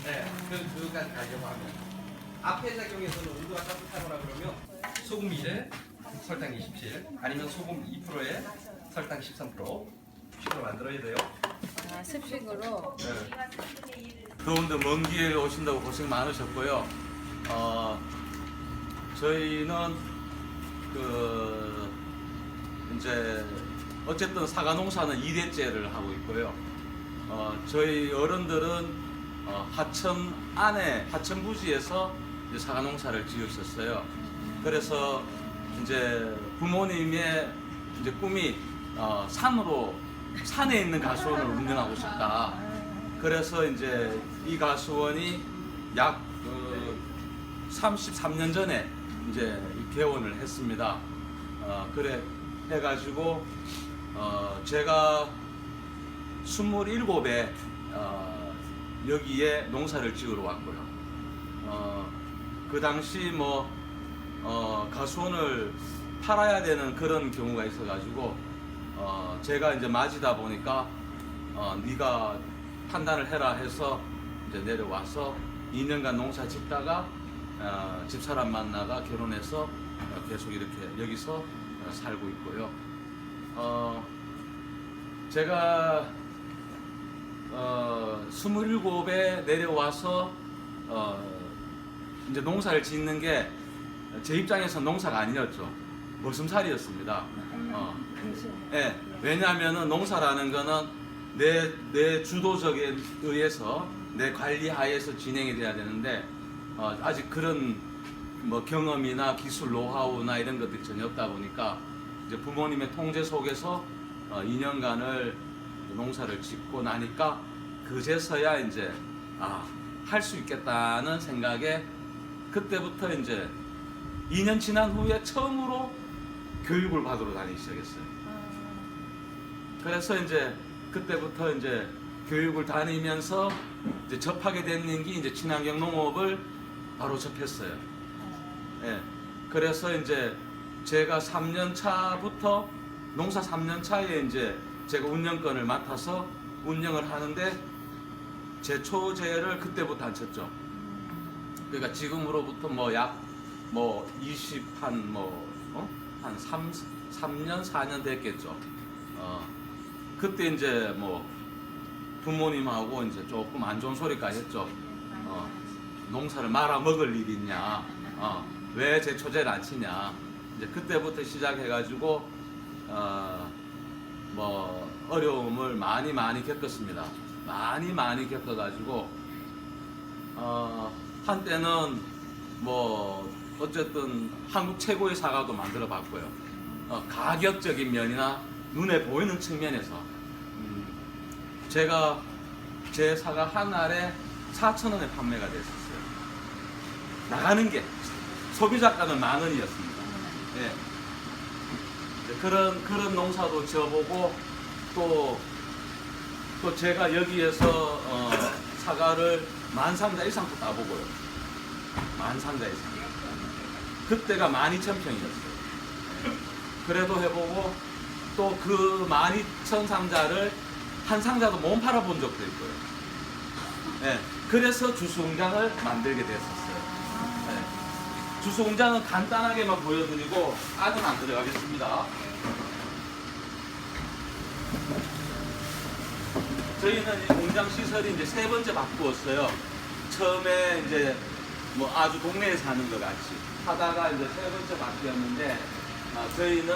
네, 그까지 가려고 하면 앞에 작용에서는 온도가 따뜻하거나 그러면 소금 1에 설탕 27 아니면 소금 2%에 설탕 13% 식으로 만들어야 돼요. 아, 습식으로. 더운데 먼 길 오신다고 고생 많으셨고요. 저희는 이제 어쨌든 사과 농사는 2대째를 하고 있고요. 저희 어른들은 하천 안에 하천 부지에서 이제 사과 농사를 지으셨어요. 그래서 이제 부모님의 이제 꿈이 산에 있는 가수원을 운영하고 싶다. 그래서 이제 이 가수원이 약 33년 전에 이제 개원을 했습니다. 그래 해가지고 제가 27에 여기에 농사를 지으러 왔고요. 그 당시 가수원을 팔아야 되는 그런 경우가 있어가지고 제가 이제 맞이다 보니까 네가 판단을 해라 해서 이제 내려와서 2년간 농사 짓다가 집사람 만나가 결혼해서 계속 이렇게 여기서 살고 있고요. 제가 27에 내려와서 이제 농사를 짓는 게 제 입장에서 농사가 아니었죠. 머슴살이였습니다. 네, 왜냐하면 농사라는 거는 내 주도적에 의해서 내 관리 하에서 진행이 돼야 되는데 아직 그런 경험이나 기술 노하우나 이런 것들이 전혀 없다 보니까 이제 부모님의 통제 속에서 2년간을 농사를 짓고 나니까 그제서야 이제 할 수 있겠다는 생각에 그때부터 이제 2년 지난 후에 처음으로 교육을 받으러 다니기 시작했어요. 그래서 이제 그때부터 이제 교육을 다니면서 이제 접하게 된 게 이제 친환경 농업을 바로 접했어요. 예. 그래서 이제 제가 3년 차부터 농사 3년 차에 이제 제가 운영권을 맡아서 운영을 하는데 제 초제를 그때부터 안 쳤죠. 그러니까 지금으로부터 한 3년 4년 됐겠죠. 그때 이제 부모님하고 이제 조금 안 좋은 소리까지 했죠. 농사를 말아 먹을 일 있냐? 왜 제 초제를 안 치냐? 이제 그때부터 시작해가지고 어려움을 많이 겪었습니다. 많이 겪어가지고 한때는 어쨌든 한국 최고의 사과도 만들어 봤고요. 가격적인 면이나 눈에 보이는 측면에서 제가 제 사과 한 알에 4,000원에 판매가 됐었어요. 나가는 게 소비자가는 10,000원이었습니다. 예. 그런 농사도 지어보고 또 제가 여기에서 사과를 만상자 이상도 따보고요. 만상자 이상. 그때가 12,000평이었어요. 그래도 해보고 또 그 12,000상자를 한 상자도 못 팔아본 적도 있고요. 네, 그래서 주스공장을 만들게 됐었어요. 네. 주스공장은 간단하게만 보여드리고 안은 안 들어가겠습니다. 저희는 이 공장 시설이 이제 3번째 바꾸었어요. 처음에 이제 아주 동네에 사는 것 같이 하다가 이제 3번째 바뀌었는데 저희는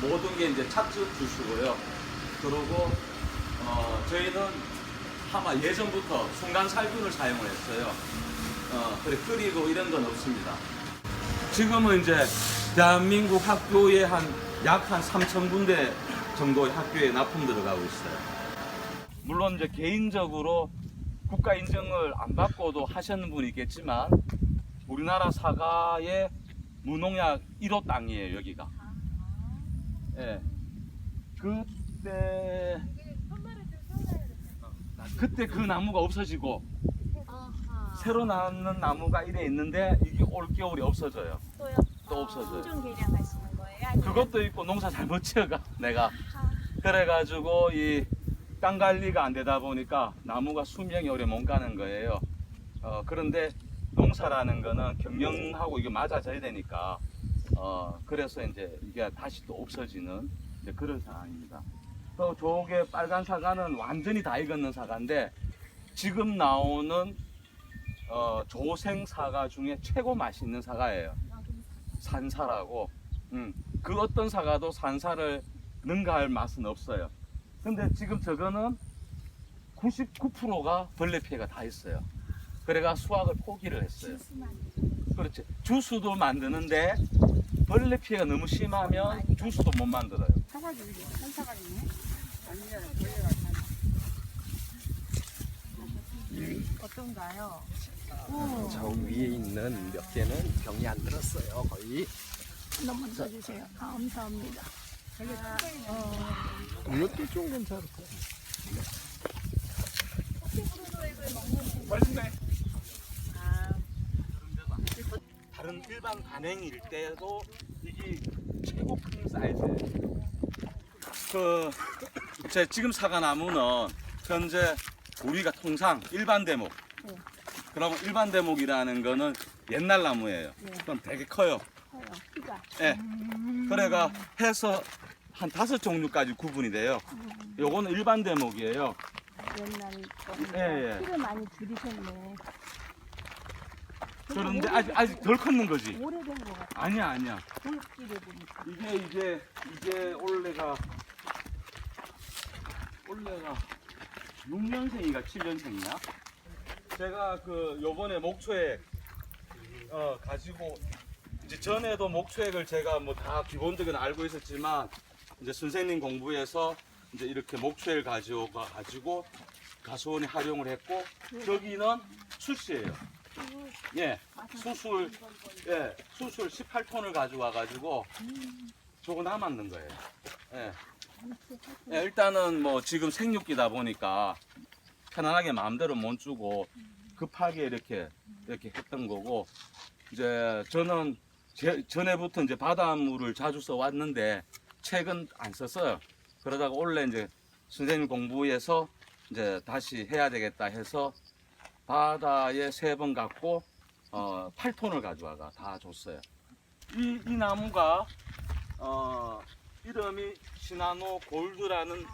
모든 게 이제 착즙 주스고요. 그리고 저희는 아마 예전부터 순간 살균을 사용을 했어요. 그래 끓이고 이런 건 없습니다. 지금은 이제 대한민국 학교에 약 한 3,000군데 정도의 학교에 납품 들어가고 있어요. 물론 이제 개인적으로 국가 인정을 안 받고도 하시는 분이 있겠지만 우리나라 사과의 무농약 1호 땅이에요, 여기가. 예. 그때 그 나무가 없어지고 새로 나는 나무가 이래 있는데 이게 올겨울이 없어져요. 또요? 또 없어져요. 품종 개량하시는 거예요? 아니면- 그것도 있고 농사 잘못 지어가 내가. 그래가지고 이 땅 관리가 안 되다 보니까 나무가 수명이 오래 못 가는 거예요. 그런데 농사라는 거는 경영하고 이게 맞아져야 되니까 그래서 이제 이게 다시 또 없어지는 이제 그런 상황입니다. 또 저게 빨간 사과는 완전히 다 익었는 사과인데 지금 나오는 조생 사과 중에 최고 맛있는 사과예요. 산사라고. 그 어떤 사과도 산사를 능가할 맛은 없어요. 근데 지금 저거는 99%가 벌레 피해가 다 있어요. 그래가 수확을 포기를 했어요. 그렇지. 주스도 만드는데 벌레 피해가 너무 심하면 주스도 못 만들어요. 사과도 이게 한 사과이네. 완전 벌레가 다. 어떤가요? 저 위에 있는 몇 개는 병이 안 들었어요. 거의. 한번만 써주세요. 감사합니다. 이것도 좀 괜찮을 거예요. 다른 일반 간행일 때도 이게 최고 큰 사이즈예요. 지금 사과나무는 현재 우리가 통상 일반 대목. 그러면 일반 대목이라는 거는 옛날 나무예요. 그럼 되게 커요. 키가. 예. 그래가 해서 한 5종류까지 구분이 돼요. 요거는 일반 대목이에요. 옛날 예. 키를 많이 줄이셨네. 그런데 아직 덜 컸는 거지. 오래된 거 같아. 아니야. 볼길에 보니까. 이게 올해가 6년생이가 7년생이야? 제가 요번에 목초액 가지고 이제 전에도 목초액을 제가 뭐 다 기본적인 알고 있었지만 이제 선생님 공부에서 이제 이렇게 목초액을 가지고 가수원에 활용을 했고 저기는 수시예요. 예, 수술 18톤을 가져와 가지고 저거 남았는 거예요. 예. 예, 일단은 뭐 지금 생육기다 보니까 편안하게 마음대로 못 주고 급하게 이렇게 했던 거고 이제 저는 전에부터 이제 바닷물을 자주 써왔는데 최근 안 썼어요. 그러다가 원래 이제 선생님 공부에서 이제 다시 해야 되겠다 해서 바다에 3번 갔고 8톤을 가져와가 다 줬어요. 이 나무가 이름이 시나노 골드라는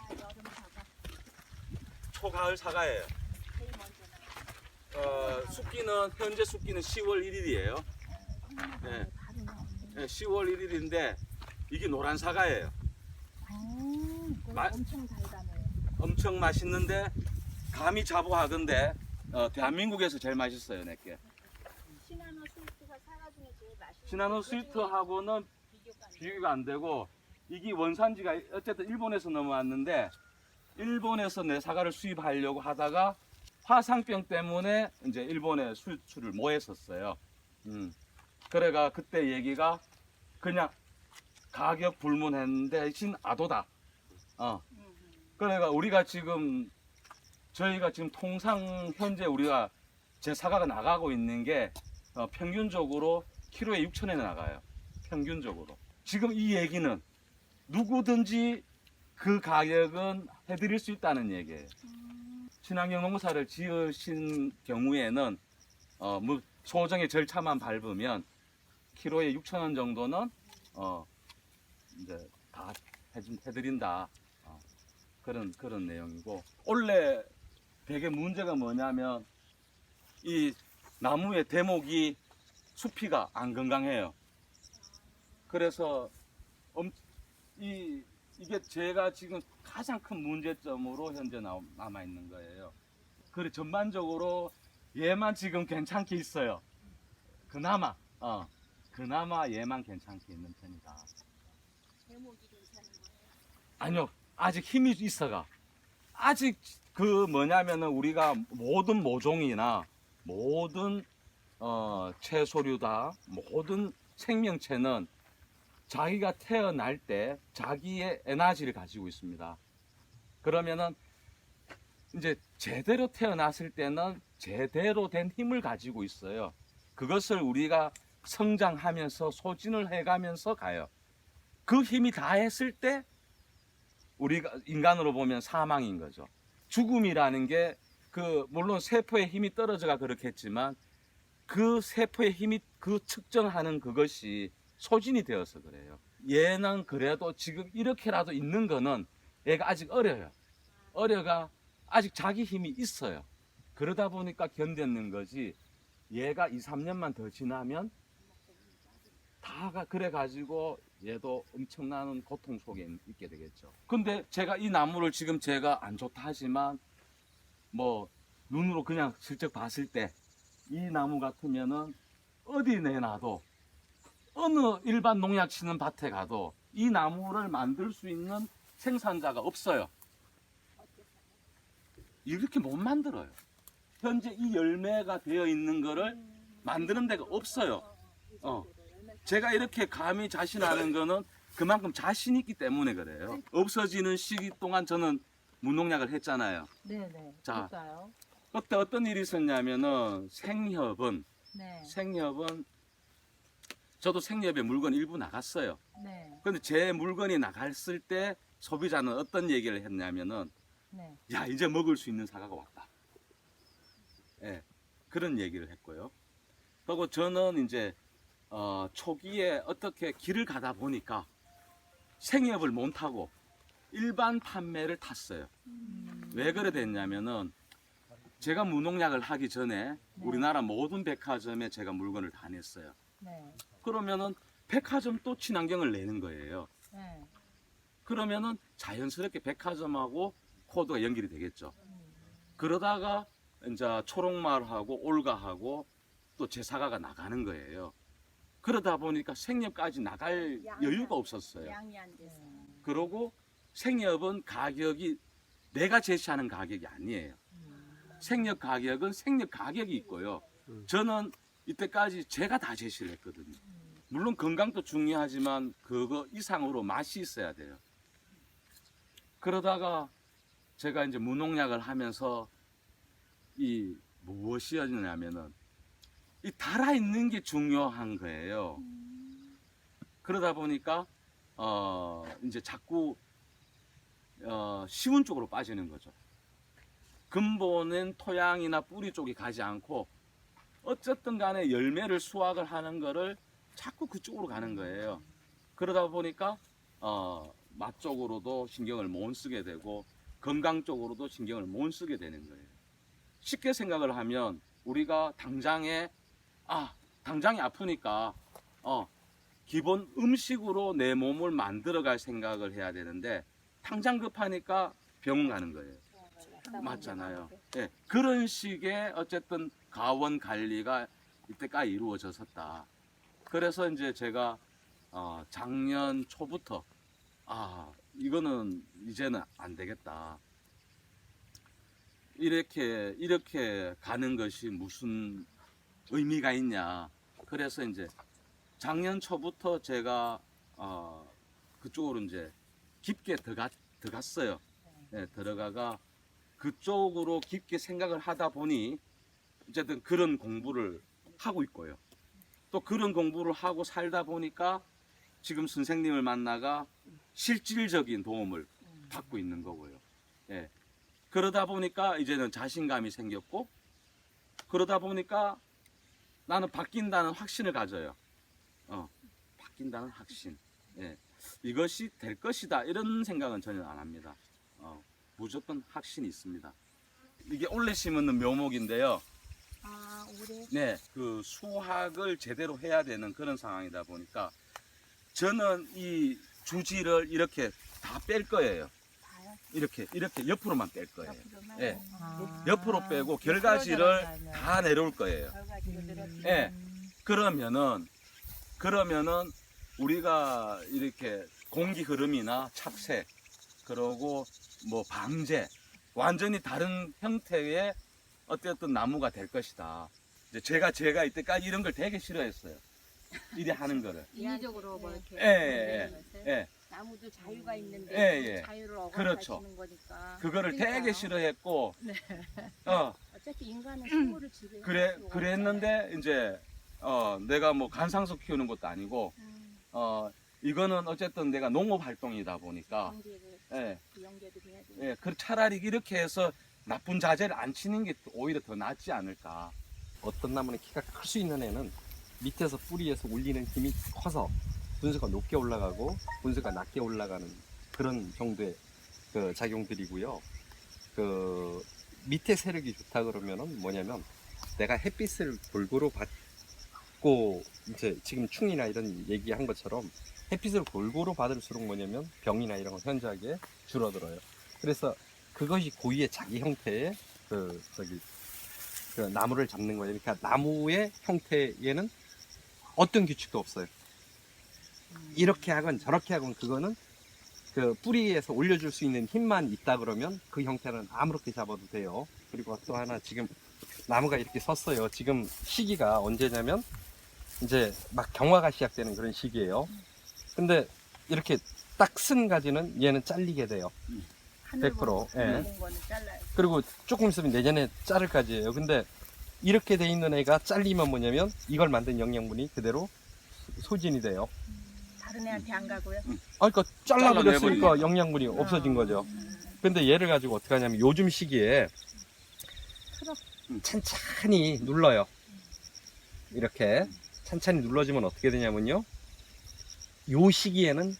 초가을 사과예요. 현재 숙기는 10월 1일이에요. 네. 네, 10월 1일인데 이게 노란 사과예요. 엄청 달달해요. 엄청 맛있는데 감이 자부하건데 대한민국에서 제일 맛있어요, 내게. 시나노 스위트가 사과 중에 제일 맛있어요. 시나노 스위트하고는 비교가 안 되고 이게 원산지가 어쨌든 일본에서 넘어왔는데 일본에서 내 사과를 수입하려고 하다가 화상병 때문에 이제 일본에 수출을 못 했었어요. 그래가 그때 얘기가 그냥 가격 불문했는데 대신 아도다. 그래가 저희가 지금 통상 현재 우리가 제 사과가 나가고 있는 게 평균적으로 키로에 6,000원에 나가요. 평균적으로. 지금 이 얘기는 누구든지 그 가격은 해드릴 수 있다는 얘기예요. 친환경 농사를 지으신 경우에는 뭐 소정의 절차만 밟으면 키로에 6,000원 정도는 이제 다 해드린다. 그런 내용이고 원래 되게 문제가 뭐냐면 이 나무의 대목이 수피가 안 건강해요. 그래서 이게 제가 지금 가장 큰 문제점으로 현재 남아 있는 거예요. 그래 전반적으로 얘만 지금 괜찮게 있어요. 그나마 얘만 괜찮게 있는 편이다. 제목이 괜찮은 거예요. 아니요, 아직 힘이 있어가. 아직 뭐냐면은 우리가 모든 모종이나 모든 채소류다, 모든 생명체는 자기가 태어날 때 자기의 에너지를 가지고 있습니다. 그러면은 이제 제대로 태어났을 때는 제대로 된 힘을 가지고 있어요. 그것을 우리가 성장하면서 소진을 해가면서 가요. 그 힘이 다 했을 때 우리가 인간으로 보면 사망인 거죠. 죽음이라는 게 물론 세포의 힘이 떨어져가 그렇겠지만 그 세포의 힘이 그 측정하는 그것이 소진이 되어서 그래요. 얘는 그래도 지금 이렇게라도 있는 거는 얘가 아직 어려요. 어려가 아직 자기 힘이 있어요. 그러다 보니까 견뎠는 거지. 얘가 2, 3년만 더 지나면 다가 그래가지고 얘도 엄청난 고통 속에 있게 되겠죠. 근데 제가 이 나무를 지금 제가 안 좋다 하지만 뭐 눈으로 그냥 슬쩍 봤을 때 이 나무 같으면은 어디 내놔도 어느 일반 농약 치는 밭에 가도 이 나무를 만들 수 있는 생산자가 없어요. 이렇게 못 만들어요. 현재 이 열매가 되어 있는 거를 만드는 데가 없어요. 제가 이렇게 감히 자신하는 거는 그만큼 자신 있기 때문에 그래요. 없어지는 시기 동안 저는 무농약을 했잖아요. 네네. 자. 그럴까요? 그때 어떤 일이 있었냐면은 생협은 네. 저도 생협에 물건 일부 나갔어요. 네. 근데 제 물건이 나갔을 때 소비자는 어떤 얘기를 했냐면은 네. 야, 이제 먹을 수 있는 사과가 왔다. 예, 그런 얘기를 했고요. 그리고 저는 이제 초기에 어떻게 길을 가다 보니까 생협을 못 타고 일반 판매를 탔어요. 왜 그래 됐냐면은 제가 무농약을 하기 전에 우리나라 모든 백화점에 제가 물건을 다 냈어요. 네. 그러면은 백화점 또 친환경을 내는 거예요. 네. 그러면은 자연스럽게 백화점하고 코드가 연결이 되겠죠. 그러다가 이제 초록말하고 올가하고 또 제 사과가 나가는 거예요. 그러다 보니까 생협까지 나갈 여유가 없었어요. 양이 안 돼서. 그러고 생협은 가격이 내가 제시하는 가격이 아니에요. 생협 가격은 생협 가격이 있고요. 저는 이때까지 제가 다 제시를 했거든요. 물론 건강도 중요하지만 그거 이상으로 맛이 있어야 돼요. 그러다가 제가 이제 무농약을 하면서 이 무엇이었냐면은 이 달아있는 게 중요한 거예요. 그러다 보니까 이제 자꾸 쉬운 쪽으로 빠지는 거죠. 근본은 토양이나 뿌리 쪽에 가지 않고 어쨌든 간에 열매를 수확을 하는 거를 자꾸 그쪽으로 가는 거예요. 그러다 보니까 맛 쪽으로도 신경을 못 쓰게 되고 건강 쪽으로도 신경을 못 쓰게 되는 거예요. 쉽게 생각을 하면 우리가 당장에 아프니까 기본 음식으로 내 몸을 만들어갈 생각을 해야 되는데 당장 급하니까 병원 가는 거예요. 맞잖아요. 예, 그런 식의 어쨌든 가원 관리가 이때까지 이루어졌었다. 그래서 이제 제가 작년 초부터 이거는 이제는 안 되겠다. 이렇게 가는 것이 무슨 의미가 있냐. 그래서 이제 작년 초부터 제가 그쪽으로 이제 깊게 들어갔어요. 네, 들어가가 그쪽으로 깊게 생각을 하다 보니 어쨌든 그런 공부를 하고 있고요. 또 그런 공부를 하고 살다 보니까 지금 선생님을 만나가 실질적인 도움을 받고 있는 거고요. 예. 그러다 보니까 이제는 자신감이 생겼고, 그러다 보니까 나는 바뀐다는 확신을 가져요. 바뀐다는 확신. 예. 이것이 될 것이다. 이런 생각은 전혀 안 합니다. 무조건 확신이 있습니다. 이게 올해 심은 묘목인데요. 올해 네, 그 수확을 제대로 해야 되는 그런 상황이다 보니까 저는 이 주지를 이렇게 다 뺄 거예요. 다요? 이렇게 옆으로만 뺄 거예요. 옆으로만? 예. 옆으로 빼고 결과지를 다 내려올 거예요. 결과지로 늘어지고. 예. 그러면은 우리가 이렇게 공기 흐름이나 착색, 그러고 뭐 방제, 완전히 다른 형태의 어떤 나무가 될 것이다. 이제 제가 이때까지 이런 걸 되게 싫어했어요. 이래 하는 거를. 인위적으로 뭐 이렇게 예. 나무도 자유가 있는데 예. 자유를 그렇죠. 억압하시는 거니까. 그거를 그러니까요. 되게 싫어했고, 어차피 인간은 식물을 지배해. 그랬는데 이제 내가 뭐 간상석 키우는 것도 아니고, 이거는 어쨌든 내가 농업 활동이다 보니까 예. 그 연계도 돼야 돼. 예, 그 차라리 이렇게 해서 나쁜 자재를 안 치는 게 오히려 더 낫지 않을까. 어떤 나무는 키가 클 수 있는 애는 밑에서 뿌리에서 올리는 힘이 커서 분수가 높게 올라가고 분수가 낮게 올라가는 그런 정도의 그 작용들이고요. 그 밑에 세력이 좋다 그러면은 뭐냐면 내가 햇빛을 골고루 받고 이제 지금 충이나 이런 얘기한 것처럼 햇빛을 골고루 받을수록 뭐냐면 병이나 이런 거 현저하게 줄어들어요. 그래서 그것이 고유의 자기 형태의 그 나무를 잡는 거예요. 그러니까 나무의 형태에는 어떤 규칙도 없어요. 이렇게 하건 저렇게 하건 그거는 그 뿌리에서 올려줄 수 있는 힘만 있다 그러면 그 형태는 아무렇게 잡아도 돼요. 그리고 또 하나 지금 나무가 이렇게 섰어요. 지금 시기가 언제냐면 이제 막 경화가 시작되는 그런 시기예요. 근데 이렇게 딱 쓴 가지는 얘는 잘리게 돼요. 100%. 예. 본 거는 잘라요. 그리고 조금 있으면 내년에 자를 까지예요. 근데 이렇게 돼 있는 애가 잘리면 뭐냐면 이걸 만든 영양분이 그대로 소진이 돼요. 다른 애한테 안 가고요. 그러니까 잘라버렸으니까 잘라내버리니까. 영양분이 없어진 거죠. 근데 얘를 가지고 어떻게 하냐면 요즘 시기에 찬찬히 눌러요. 이렇게 찬찬히 눌러주면 어떻게 되냐면요. 요 시기에는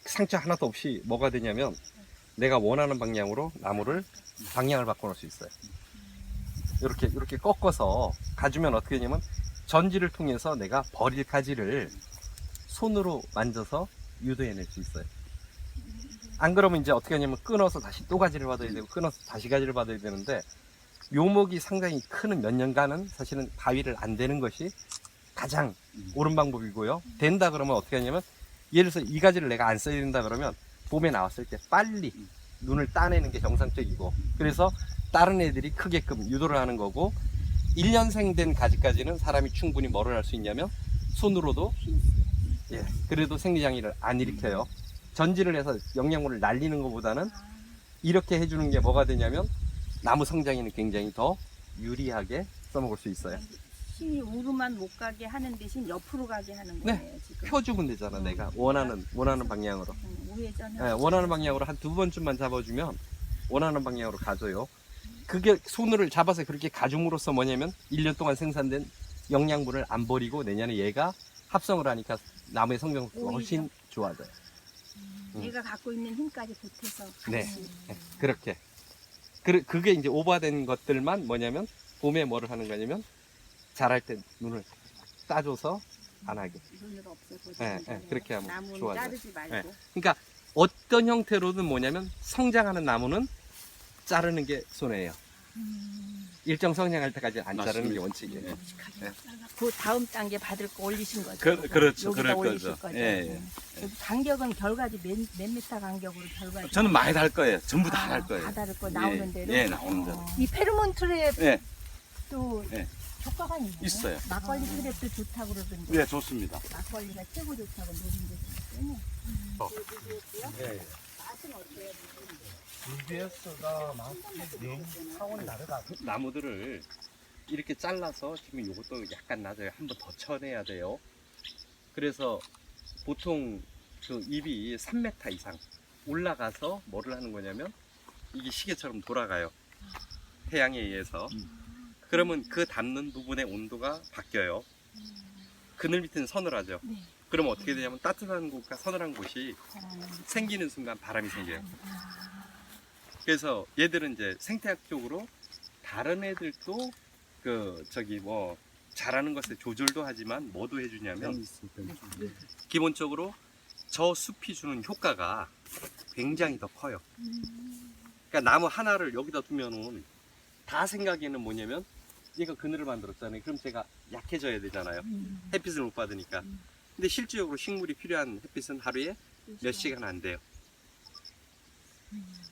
상처 하나도 없이 뭐가 되냐면 내가 원하는 방향으로 나무를 방향을 바꿔놓을 수 있어요. 이렇게 꺾어서 가주면 어떻게 되냐면 전지를 통해서 내가 버릴 가지를 손으로 만져서 유도해낼 수 있어요. 안 그러면 이제 어떻게 하냐면 끊어서 다시 또 가지를 받아야 되고 끊어서 다시 가지를 받아야 되는데 묘목이 상당히 크는 몇 년간은 사실은 바위를 안 대는 것이 가장 옳은 방법이고요. 된다 그러면 어떻게 하냐면 예를 들어서 이 가지를 내가 안 써야 된다 그러면 봄에 나왔을 때 빨리 눈을 따내는 게 정상적이고 그래서 다른 애들이 크게끔 유도를 하는 거고 1년생 된 가지까지는 사람이 충분히 뭐를 할 수 있냐면 손으로도 그래도 생리장애를 안 일으켜요. 전지를 해서 영양분을 날리는 것보다는 이렇게 해주는 게 뭐가 되냐면 나무 성장에는 굉장히 더 유리하게 써먹을 수 있어요. 힘이 우르만 못 가게 하는 대신 옆으로 가게 하는 네. 거예요. 지금. 펴주면 되잖아. 내가 원하는 방향으로. 우회전. 원하는 방향으로 한 2번쯤만 잡아주면 원하는 방향으로 가줘요. 그게 손을 잡아서 그렇게 가줌으로써 뭐냐면 1년 동안 생산된 영양분을 안 버리고 내년에 얘가 합성을 하니까 나무의 성장도가 훨씬 좋아져요. 얘가 갖고 있는 힘까지 보태서. 네. 같이. 그렇게. 그게 이제 오버된 것들만 뭐냐면 봄에 뭐를 하는 거냐면 자랄 때 눈을 따줘서 안 하게. 눈으로 없애버리는 그렇게 하면 나무는 좋아져요. 자르지 말고. 네. 그러니까 어떤 형태로든 뭐냐면 성장하는 나무는 자르는 게 손해예요. 일정 성장할 때까지 안 자르는 게 맞습니다. 원칙이에요. 네. 그 다음 단계 받을 거 올리신 거죠. 그렇죠. 여기다 그럴 올리실 거죠. 거죠. 예, 여기 간격은 결과지 몇 미터 간격으로 결과지. 저는 많이 달 거예요. 전부 다 달 거예요. 다 다를 거 나오는 대로. 예, 나오는 대로. 이 페로몬 트랩 예, 또 예. 효과가 있나요? 있어요. 막걸리 트랩도 좋다고 그러던데. 예, 좋습니다. 막걸리가 최고 좋다고 노린데 때문에. 네. 맛은 어때요? UBS가 사원이 다르다. 나무들을 이렇게 잘라서 지금 이것도 약간 낮아요. 한번 더 쳐내야 돼요. 그래서 보통 그 잎이 3m 이상 올라가서 뭐를 하는 거냐면 이게 시계처럼 돌아가요. 태양에 의해서. 그러면 그 닿는 부분의 온도가 바뀌어요. 그늘 밑에는 서늘하죠. 네. 그러면 어떻게 되냐면 따뜻한 곳과 서늘한 곳이 생기는 순간 바람이 생겨요. 그래서 얘들은 이제 생태학적으로 다른 애들도 자라는 것에 조절도 하지만 뭐도 해주냐면 기본적으로 저 숲이 주는 효과가 굉장히 더 커요. 그러니까 나무 하나를 여기다 두면은 다 생각에는 뭐냐면 얘가 그늘을 만들었잖아요. 그럼 제가 약해져야 되잖아요. 햇빛을 못 받으니까. 근데 실질적으로 식물이 필요한 햇빛은 하루에 몇 시간 안 돼요.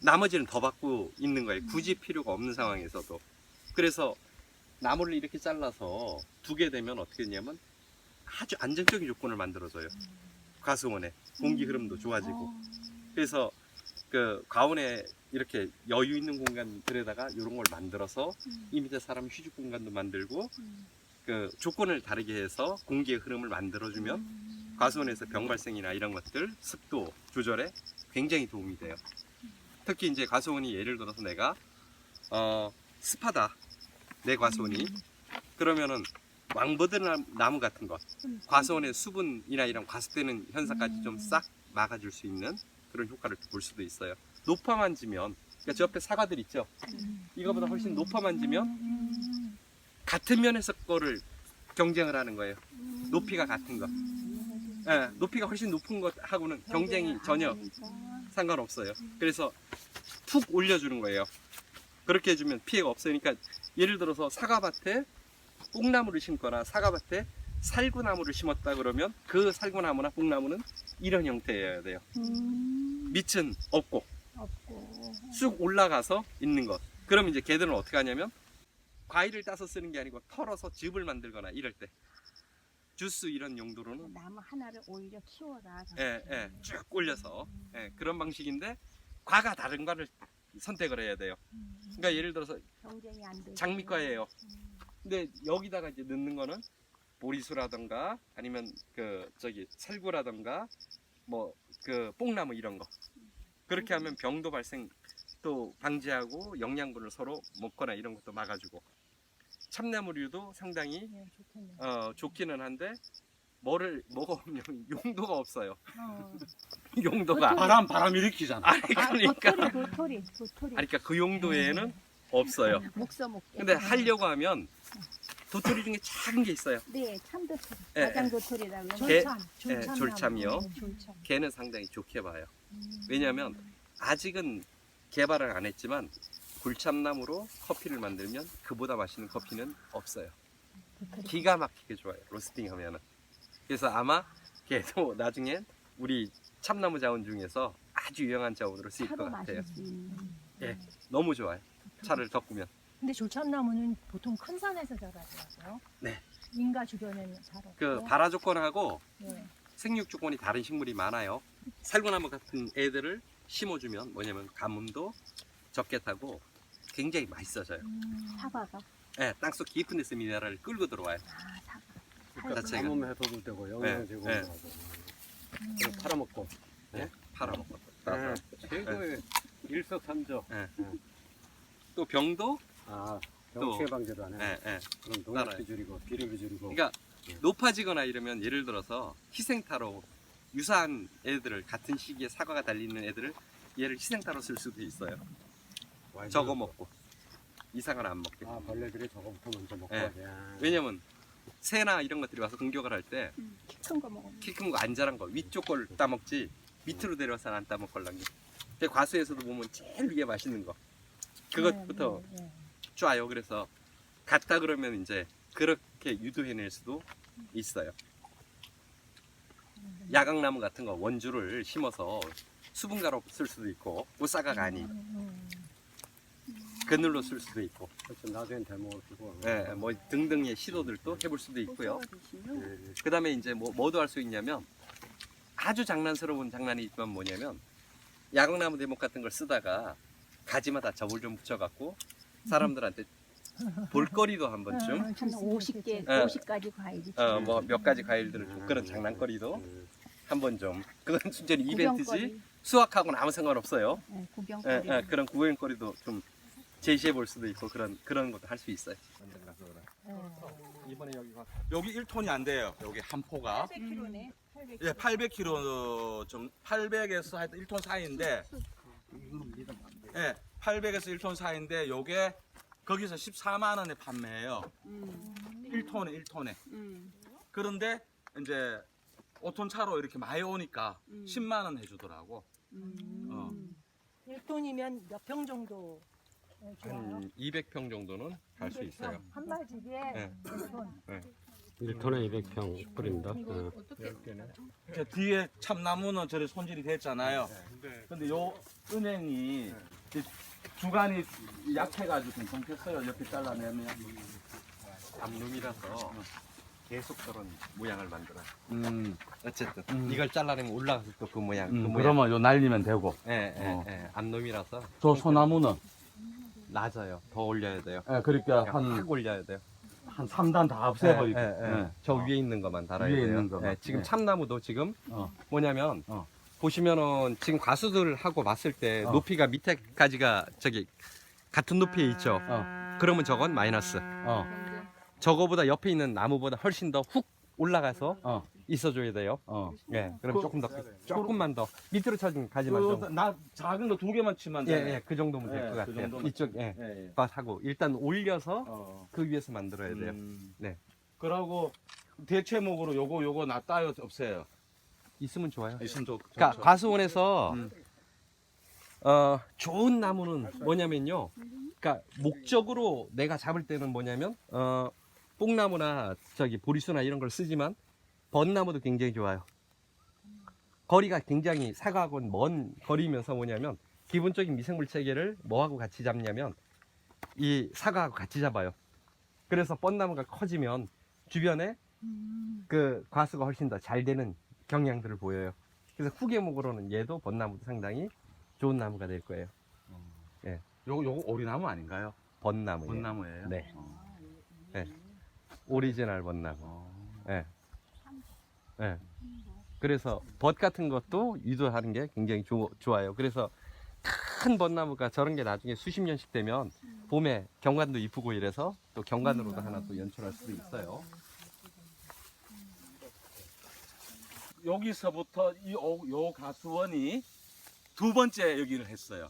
나머지는 더 받고 있는 거예요. 굳이 필요가 없는 상황에서도. 그래서 나무를 이렇게 잘라서 두게 되면 어떻게 되냐면 아주 안정적인 조건을 만들어줘요. 과수원에 공기 흐름도 좋아지고. 그래서 그 과원에 이렇게 여유 있는 공간들에다가 이런 걸 만들어서 이 밑에 사람 휴식 공간도 만들고 그 조건을 다르게 해서 공기의 흐름을 만들어주면 과수원에서 병 발생이나 이런 것들 습도 조절에 굉장히 도움이 돼요. 특히 이제 과수원이 예를 들어서 내가 습하다, 내 과수원이. 그러면은 왕버드 나무 같은 것, 과수원의 수분이나 이런 과습되는 현상까지 좀 싹 막아줄 수 있는 그런 효과를 볼 수도 있어요. 높아만 지면, 그러니까 저 옆에 사과들 있죠? 이거보다 훨씬 높아만 지면 같은 면에서 거를 경쟁을 하는 거예요. 높이가 같은 거. 예, 높이가 훨씬 높은 것하고는 경쟁이 전혀 상관없어요. 그래서 푹 올려주는 거예요. 그렇게 해주면 피해가 없어요. 그러니까 예를 들어서 사과밭에 뽕나무를 심거나 사과밭에 살구나무를 심었다 그러면 그 살구나무나 뽕나무는 이런 형태여야 돼요. 밑은 없고 쑥 올라가서 있는 것. 그럼 이제 걔들은 어떻게 하냐면 과일을 따서 쓰는 게 아니고 털어서 즙을 만들거나 이럴 때 주스 이런 용도로는 나무 하나를 오히려 키워라. 쭉 올려서 그런 방식인데 과가 다른 과를 선택을 해야 돼요. 그러니까 예를 들어서 경쟁이 안 돼. 장미과예요. 근데 여기다가 이제 넣는 거는 보리수라던가 아니면 그 저기 살구라던가 뭐 그 뽕나무 이런 거. 그렇게 하면 병도 발생 또 방지하고 영양분을 서로 먹거나 이런 것도 막아주고. 참나무류도 상당히 좋기는 한데 뭐가 없냐면 용도가 없어요. 용도가 바람 일으키잖아. 아니 그러니까 도토리. 아니 그러니까 그 용도에는 없어요. 목서 먹게. 근데 하려고 하면 도토리 중에 작은 게 있어요. 네, 참도토리. 예, 가장 도토리라고. 개- 졸참. 졸참이요. 졸참. 걔는 상당히 좋게 봐요. 왜냐하면 아직은 개발을 안 했지만 굴참나무로 커피를 만들면 그보다 맛있는 커피는 없어요. 기가 막히게 좋아요. 로스팅 하면은. 그래서 아마 걔도 나중엔 우리 참나무 자원 중에서 아주 유용한 자원으로 쓰일 것 차로 같아요. 마실 수 있는. 예, 너무 좋아요. 차를 덮으면. 근데 졸참나무는 보통 큰 산에서 자라더라고요. 네. 인가 주변에는 잘 없고. 그 발화 조건하고 네. 생육 조건이 다른 식물이 많아요. 살구나무 같은 애들을 심어주면 뭐냐면 가뭄도 적게 타고 굉장히 맛있어져요. 사과가. 예, 땅속 깊은 데서 미네랄을 끌고 들어와요. 사과. 자체가. 가뭄 해소도 되고 영양 제공도 네. 하고 그리고 팔아먹고 예, 팔아먹고. 네, 최고의 일석삼조. 또 병도 병 또- 피해 방제도 하네. 그럼 따라요. 농약도 줄이고 비료도 줄이고. 그러니까 높아지거나 이러면 예를 들어서 희생타로 유사한 애들을 같은 시기에 사과가 달리는 애들을 얘를 희생타로 쓸 수도 있어요. 와인도 저거 넣고. 먹고 이상은 안 먹게. 벌레들이 저거부터 먼저 먹고. 예. 야. 왜냐면 새나 이런 것들이 와서 공격을 할 때 큰 거 먹어. 키 큰 거 안 자란 거 위쪽 걸 따먹지 밑으로 내려와서는 안 따먹걸랑요. 근데 과수에서도 보면 제일 위에 맛있는 거 그것부터 쪄요. 그래서 갔다 그러면 이제 그렇게 유도해낼 수도 있어요. 야광나무 같은 거 원주를 심어서 수분가로 쓸 수도 있고 꽃사과가 아닌 그늘로 쓸 수도 있고 그렇죠. 나중엔 대목을 쓰고. 뭐 등등의 시도들도 해볼 수도 있고요. 꽃사과 드시면 그 다음에 이제 뭐도 할 수 있냐면 아주 장난스러운 장난이 있지만 뭐냐면 야광나무 대목 같은 걸 쓰다가 가지마다 접을 좀 붙여갖고 사람들한테 볼거리도 한 번쯤 한 50개, 예. 50가지 과일이. 뭐 몇 가지 과일들을 좀 그런 장난거리도 한 번 좀 그건 순전히 이벤트지 구경거리. 수학하고는 아무 상관없어요. 네, 구경거리. 그런 구경거리도 좀 제시해 볼 수도 있고 그런 것도 할 수 있어요. 이번에 여기 1톤이 안 돼요. 여기 한 포가. 800kg네. 예, 800kg 좀 800에서 하여튼 1톤 사이인데 예, 800에서 1톤 사이인데 요게 거기서 14만 원에 판매해요. 1톤에. 그런데 이제 5톤 차로 이렇게 많이 오니까 10만 원 해주더라고. 1톤이면 몇 평 정도 좋아요? 한 200평 정도는 갈 수 있어요. 한 발지기에 네. 1톤. 1톤에 200평 뿌립니다. 저 뒤에 참나무는 저리 손질이 됐잖아요. 근데 요 은행이 이제 주간이 약해가지고 좀 끊겼어요. 이렇게 잘라내면. 암놈이라서 계속 저런 모양을 만들어요. 어쨌든 음. 이걸 잘라내면 올라가서 또 그 모양. 그 모양. 그러면 요 날리면 되고. 암놈이라서 저 소나무는 낮아요. 더 올려야 돼요. 예, 그러니까 확 올려야 돼요. 한 3단 다 없애버리고. 저 위에 있는 것만 달아야 위에 돼요. 있는 것만. 지금 예. 참나무도 지금 어. 뭐냐면 보시면은 지금 과수들하고 봤을 때 높이가 밑에까지가 저기 같은 높이에 있죠. 그러면 저건 마이너스. 저거보다 옆에 있는 나무보다 훨씬 더 훅 올라가서 있어줘야 돼요. 예, 그럼 조금만 더 밑으로 쳐진 가지만 좀. 나 작은 거 2개만 치면 돼. 예, 그 정도면 될 것 같아요. 정도면. 이쪽 하고 일단 올려서 그 위에서 만들어야 돼요. 네. 그러고 대체목으로 요거 놨다요 없어요. 있으면 좋아요. 있으면 그러니까 과수원에서 좋은 나무는 뭐냐면요. 그러니까 목적으로 내가 잡을 때는 뭐냐면 뽕나무나 저기 보리수나 이런 걸 쓰지만 벚나무도 굉장히 좋아요. 거리가 굉장히 사과하고는 먼 거리면서 뭐냐면 기본적인 미생물 체계를 뭐하고 같이 잡냐면 이 사과하고 같이 잡아요. 그래서 벚나무가 커지면 주변에 그 과수가 훨씬 더 잘 되는 경향들을 보여요. 그래서 후계목으로는 얘도 벚나무도 상당히 좋은 나무가 될 거예요. 요거 오리나무 아닌가요? 벚나무. 벚나무예요? 네. 네. 오리지널 벚나무. 네. 네. 그래서 벚 같은 것도 유도하는 게 굉장히 좋아요. 그래서 큰 벚나무가 저런 게 나중에 수십 년씩 되면 봄에 경관도 이쁘고 이래서 또 경관으로도 하나 또 연출할 수도 있어요. 여기서부터 요 가수원이 2번째 여기를 했어요.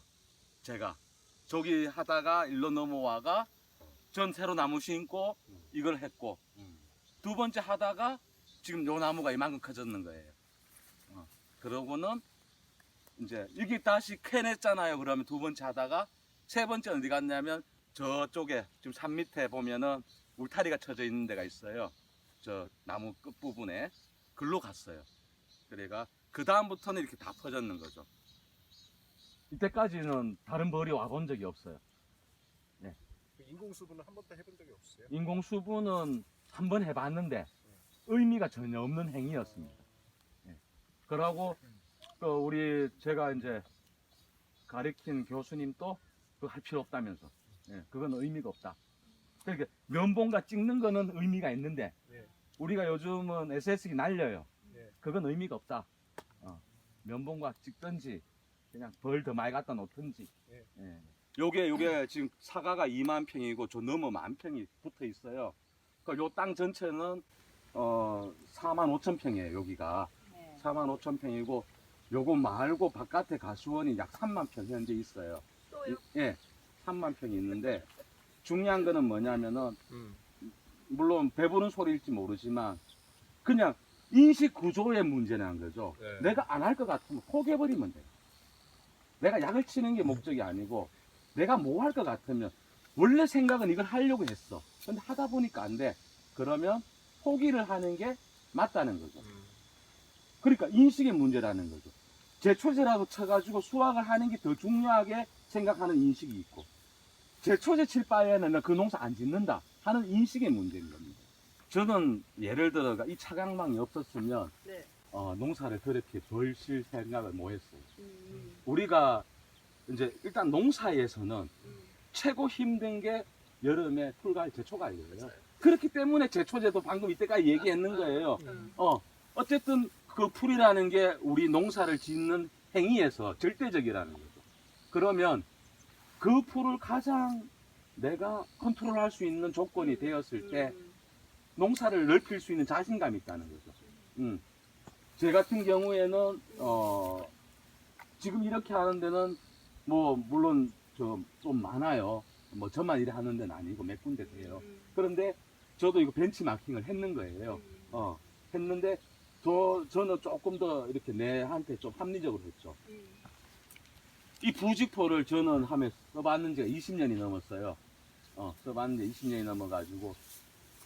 제가 저기 하다가 일로 넘어와가 전 새로 나무 심고 이걸 했고 2번째 하다가 지금 요 나무가 이만큼 커졌는 거예요. 그러고는 이제 여기 다시 캐냈잖아요. 그러면 2번째 하다가 3번째 어디 갔냐면 저쪽에 지금 산 밑에 보면은 울타리가 쳐져 있는 데가 있어요. 저 나무 끝부분에 글로 갔어요. 그래가 그 다음부터는 이렇게 다 퍼졌는 거죠. 이때까지는 다른 벌이 와본 적이 없어요. 인공수분은 한 번도 해본 적이 없어요. 인공수분은 한 번 해봤는데 의미가 전혀 없는 행위였습니다. 그러고 제가 이제 가르친 교수님도 그거 할 필요 없다면서, 그건 의미가 없다. 그러니까 면봉과 찍는 거는 의미가 있는데 우리가 요즘은 SS기 날려요. 그건 의미가 없다. 면봉과 찍든지 그냥 벌 더 많이 갖다 놓든지. 요게 지금 사과가 2만 평이고 저 넘어 10,000평이 붙어 있어요. 그러니까 요 땅 전체는 4만 5천 평이에요. 여기가 4만 5천 평이고 요거 말고 바깥에 가수원이 약 3만 평 현재 있어요. 또요? 예, 3만 평이 있는데 중요한 거는 뭐냐면은 물론 배부른 소리일지 모르지만 그냥 인식 구조의 문제라는 거죠. 내가 안 할 것 같으면 포기해버리면 돼요. 내가 약을 치는 게 목적이 아니고 내가 뭐 할 것 같으면 원래 생각은 이걸 하려고 했어. 근데 하다 보니까 안 돼. 그러면 포기를 하는 게 맞다는 거죠. 그러니까 인식의 문제라는 거죠. 제초제라고 쳐가지고 수확을 하는 게 더 중요하게 생각하는 인식이 있고 제초제 칠 바에는 그 농사 안 짓는다 하는 인식의 문제인 겁니다. 저는 예를 들어 이 차광망이 없었으면 농사를 그렇게 벌실 생각을 못 했어요. 우리가 이제 일단 농사에서는 최고 힘든 게 여름에 풀과일 제초과일이에요. 그렇기 때문에 제초제도 방금 이때까지 얘기했는 거예요. 어쨌든 그 풀이라는 게 우리 농사를 짓는 행위에서 절대적이라는 거죠. 그러면 그 풀을 가장 내가 컨트롤할 수 있는 조건이 되었을 때 농사를 넓힐 수 있는 자신감이 있다는 거죠. 제 같은 경우에는 지금 이렇게 하는 데는 뭐 물론 좀 많아요. 뭐 저만 이래 하는 데는 아니고 몇 군데 돼요. 그런데 저도 이거 벤치마킹을 했는 거예요. 했는데 저는 조금 더 이렇게 내한테 좀 합리적으로 했죠. 이 부직포를 저는 하면 써봤는 지가 20년이 넘었어요. 써봤는 지 20년이 넘어가지고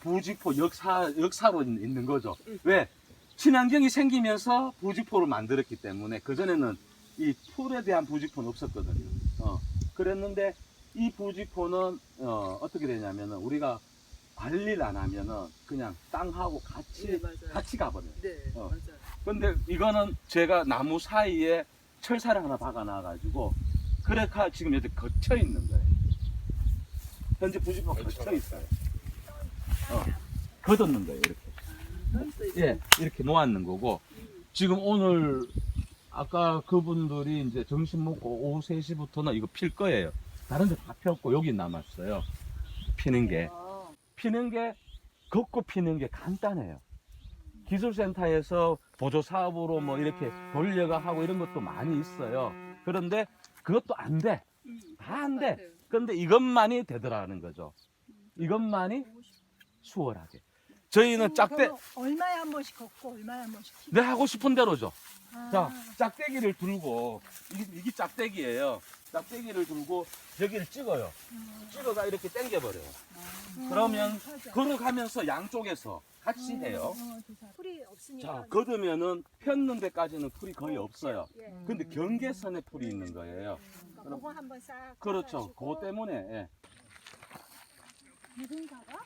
부직포 역사로 있는 거죠. 왜? 친환경이 생기면서 부직포를 만들었기 때문에 그전에는 이 풀에 대한 부직포는 없었거든요. 그랬는데 이 부직포는 어떻게 되냐면은 우리가 관리를 안 하면은 그냥 땅하고 같이 가버려요. 맞아요. 근데 이거는 제가 나무 사이에 철사를 하나 박아놔가지고 그래가 지금 이렇게 걷혀 있는 거예요. 현재 부직포가 걷혀 있어요. 걷었는 거예요, 이렇게. 예, 이렇게 놓았는 거고 지금 오늘 아까 그분들이 이제 점심 먹고 오후 3시부터는 이거 필 거예요. 다른 데 다 폈고 여기 남았어요. 피는 게. 피는 게, 걷고 피는 게 간단해요. 기술센터에서 보조 사업으로 뭐 이렇게 돌려가 하고 이런 것도 많이 있어요. 그런데 그것도 안 돼. 다 안 돼. 그런데 이것만이 되더라는 거죠. 이것만이 수월하게. 저희는 짝대, 얼마에 한 번씩 걷고 얼마에 한 번씩 내 하고 싶은 대로죠. 아, 자, 짝대기를 들고, 이게 짝대기예요. 짝대기를 들고 여기를 찍어요. 찍어가 이렇게 당겨버려요. 그러면 걸어가면서 양쪽에서 같이 해요. 풀이 없으니까 자, 걷으면은 폈는 데까지는 풀이 거의 없어요. 근데 경계선에 풀이 있는 거예요. 그거 한번 싹 그렇죠. 그거 때문에. 예. 무슨가가